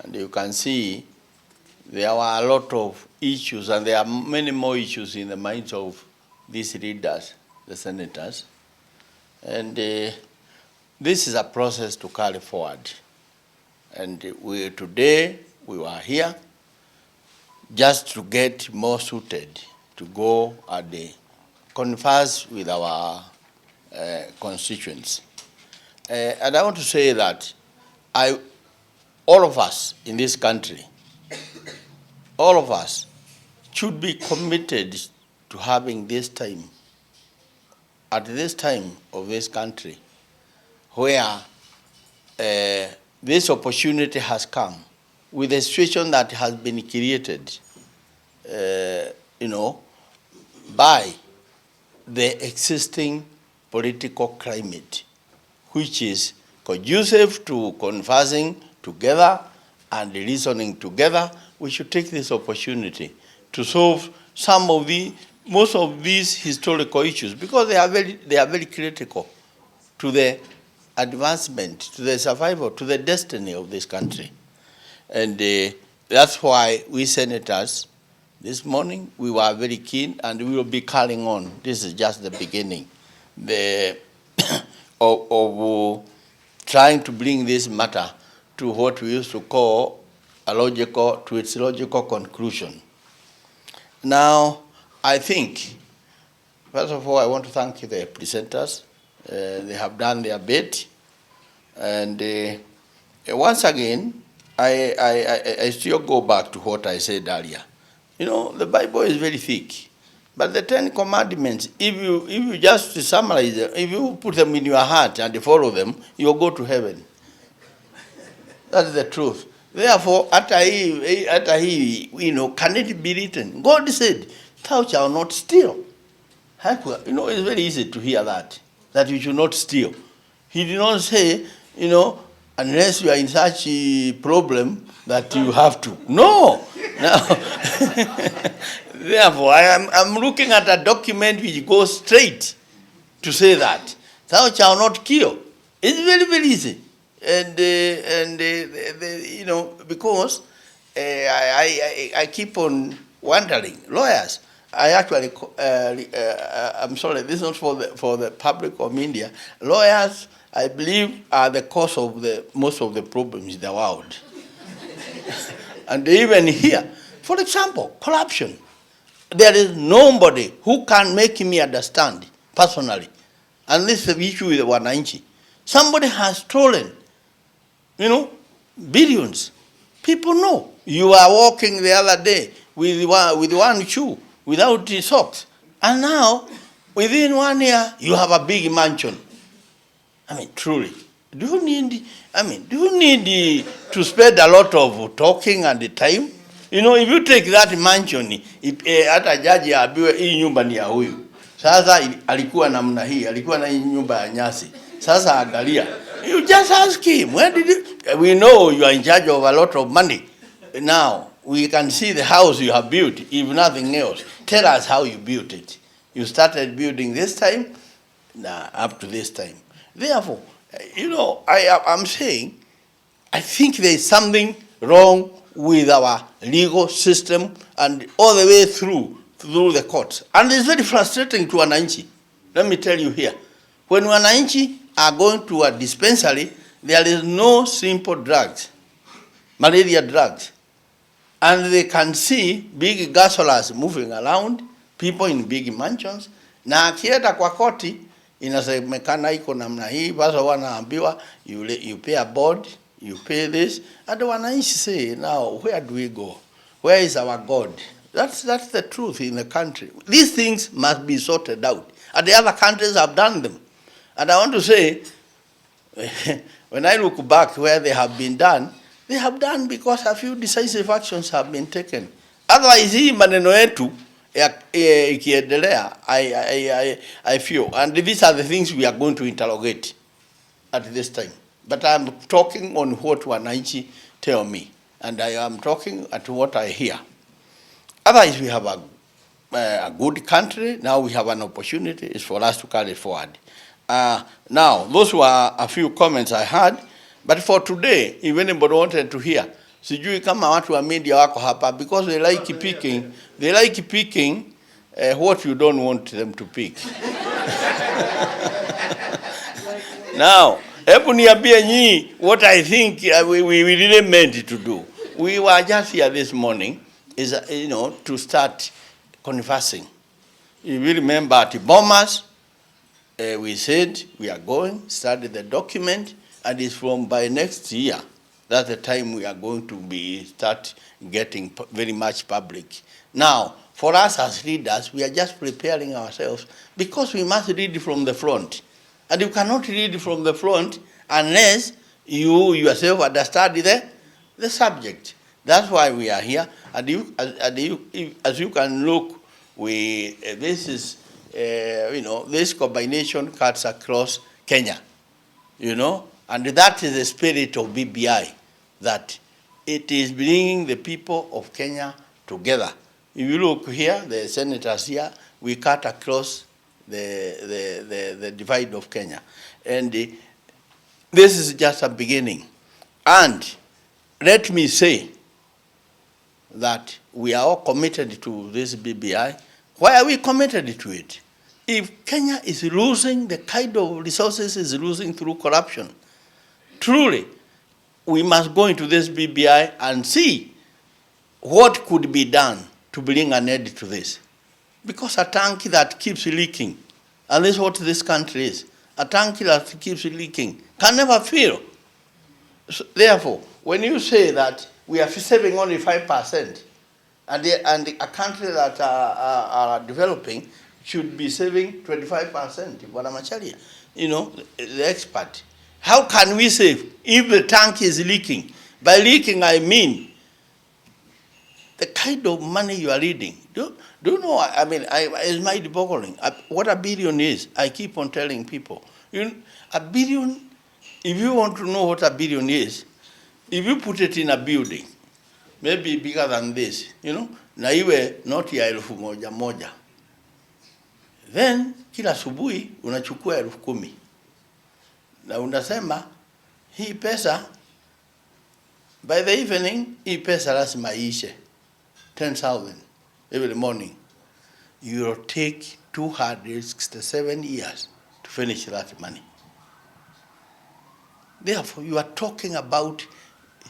And you can see there were a lot of issues, and there are many more issues in the minds of these leaders, the senators. And this is a process to carry forward. And today we were here just to get more suited to go and converse with our constituents. And I want to say that all of us in this country, all of us should be committed to having this time, at this time of this country, where this opportunity has come with a situation that has been created, by the existing political climate, which is conducive to conversing together and reasoning together. We should take this opportunity to solve most of these historical issues, because they are very critical to the advancement, to the survival, to the destiny of this country. And that's why we senators, this morning, we were very keen, and we will be carrying on. This is just the beginning of trying to bring this matter to what we used to call its logical conclusion. Now, I think, first of all, I want to thank the presenters. They have done their bit. And once again, I still go back to what I said earlier. The Bible is very thick. But the 10 Commandments, if you just summarize them, if you put them in your heart and follow them, you'll go to heaven. That's the truth. Therefore, can it be written? God said, thou shalt not steal. It's very easy to hear that you should not steal. He did not say, unless you are in such a problem that you have to. No. Therefore, I'm looking at a document which goes straight to say that thou shalt not kill. It's very, very easy. And because I keep on wondering, lawyers, I'm sorry, this is not for the public of India. Lawyers, I believe, are the cause of most of the problems in the world. And even here, for example, corruption. There is nobody who can make me understand personally. And this is the issue with the wananchi. Somebody has stolen, billions. People know. You are walking the other day with one shoe, without socks. And now, within 1 year, you have a big mansion. Truly. Do you need to spend a lot of talking and the time? If you take that mansion, hata jaji aambiwe hii nyumba ni ya huyu. Sasa alikuwa namna hii, alikuwa na nyumba ya nyasi. Sasa angalia. You just ask him, we know you are in charge of a lot of money. Now, we can see the house you have built, if nothing else. Tell us how you built it. You started building this time, up to this time. Therefore, I'm saying, I think there is something wrong with our legal system and all the way through the courts. And it's very frustrating to wananchi. Let me tell you here. When wananchi are going to a dispensary, there is no simple drugs, malaria drugs. And they can see big gasolers moving around, people in big mansions. Na akienda kwa koti, inasemekana iko namna hii, basi wanaambiwa, you pay a board, you pay this. And wananchi say, now, where do we go? Where is our God? That's the truth in the country. These things must be sorted out. And the other countries have done them. And I want to say, when I look back where they have been done, they have done because a few decisive actions have been taken. Otherwise, hii maneno yetu ikiendelea, I feel. And these are the things we are going to interrogate at this time. But I'm talking on what wananchi tell me. And I am talking at what I hear. Otherwise, we have a good country. Now we have an opportunity. It's for us to carry it forward. Now, those were a few comments I had. But for today, if anybody wanted to hear, Sijui kama watu wa media wako hapa, because they like picking what you don't want them to pick. Now, hebu niambie nyinyi what I think we really meant to do. We were just here this morning, is to start conversing. You will remember at Bomas, we said we are going, study the document, and it's from by next year. That's the time we are going to start getting very much public. Now, for us as readers, we are just preparing ourselves because we must read from the front. And you cannot read from the front unless you yourself understand the subject. That's why we are here. And as you can look, this is, this combination cuts across Kenya, and that is the spirit of BBI, that it is bringing the people of Kenya together. If you look here, the senators here, we cut across the divide of Kenya. And this is just a beginning. And let me say that we are all committed to this BBI. Why are we committed to it? If Kenya is losing the kind of resources it's losing through corruption, truly, we must go into this BBI and see what could be done to bring an end to this. Because a tank that keeps leaking, and this is what this country is, a tank that keeps leaking can never fail. So therefore, when you say that we are saving only 5%, and a country that are developing should be saving 25%, Bwana the expert. How can we save if the tank is leaking? By leaking, I mean the kind of money you are reading. Do you know, it's mind-boggling. What a billion is, I keep on telling people. A billion, if you want to know what a billion is, if you put it in a building, maybe bigger than this, na iwe noti ya 1,000, then kila asubuhi unachukua 10,000. Na unasema hii pesa, by the evening, hii pesa lazima iishe 10,000 every morning. You will take 267 years to finish that money. Therefore, you are talking about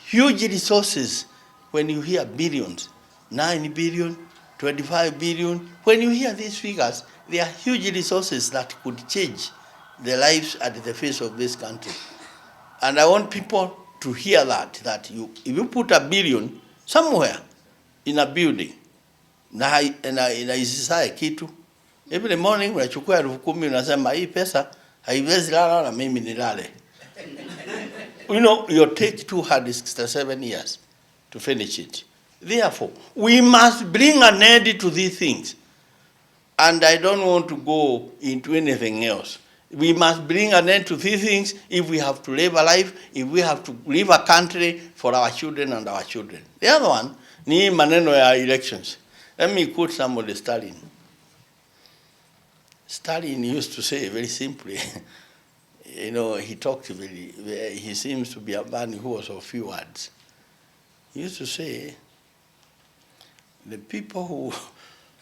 huge resources when you hear billions, 9 billion, 25 billion. When you hear these figures, they are huge resources that could change the lives at the face of this country. And I want people to hear that if you put a billion somewhere in a building, na isisae kitu, every morning unachukua 10,000 unasema hii pesa haiwezi lala na mimi nilale. You'll take 267 years to finish it. Therefore, we must bring an end to these things. And I don't want to go into anything else. We must bring an end to these things if we have to live a life, if we have to live a country for our children and our children. The other one, ni maneno ya elections. Let me quote somebody, Stalin. Stalin used to say very simply, he talked he seems to be a man who was of few words. He used to say, the people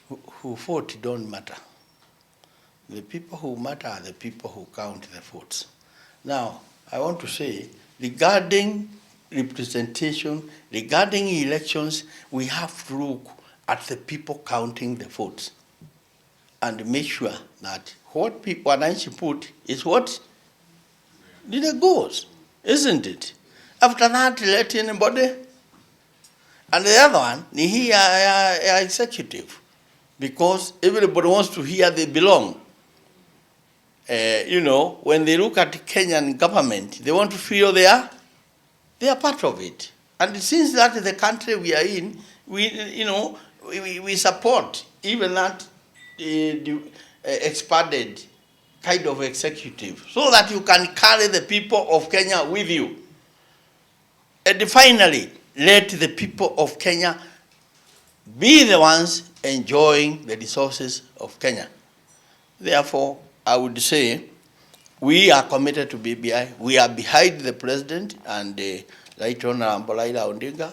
who fought don't matter. The people who matter are the people who count the votes. Now, I want to say, regarding representation, regarding elections, we have to look at the people counting the votes and make sure that what people wananchi put is what the goals, isn't it? After that, let anybody. And the other one, the here executive, because everybody wants to hear they belong. When they look at Kenyan government, they want to feel they are part of it. And since that is the country we are in, we support even that expanded kind of executive, so that you can carry the people of Kenya with you. And finally, let the people of Kenya be the ones enjoying the resources of Kenya. Therefore, I would say we are committed to BBI. We are behind the president, and Right Honorable Raila Odinga,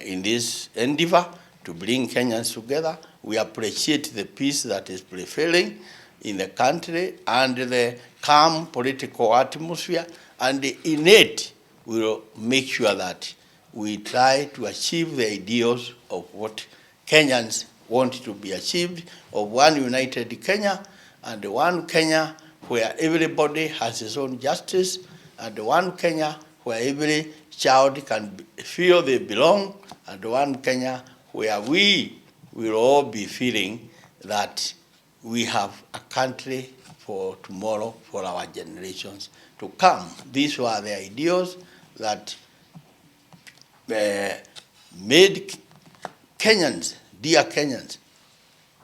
in this endeavor to bring Kenyans together. We appreciate the peace that is prevailing in the country and the calm political atmosphere, and the innate will make sure that we try to achieve the ideals of what Kenyans want to be achieved, of one united Kenya, and one Kenya where everybody has his own justice, and one Kenya where every child can feel they belong, and one Kenya where we will all be feeling that we have a country for tomorrow, for our generations to come. These were the ideals that made Kenyans, dear Kenyans,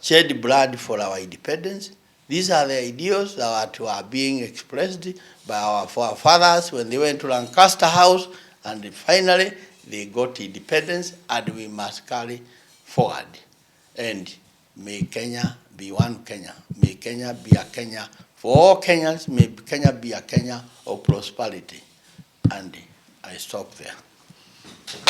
shed blood for our independence. These are the ideals that were being expressed by our forefathers when they went to Lancaster House, and finally they got independence, and we must carry forward. And may Kenya be one Kenya. May Kenya be a Kenya for all Kenyans. May Kenya be a Kenya of prosperity. And I stop there.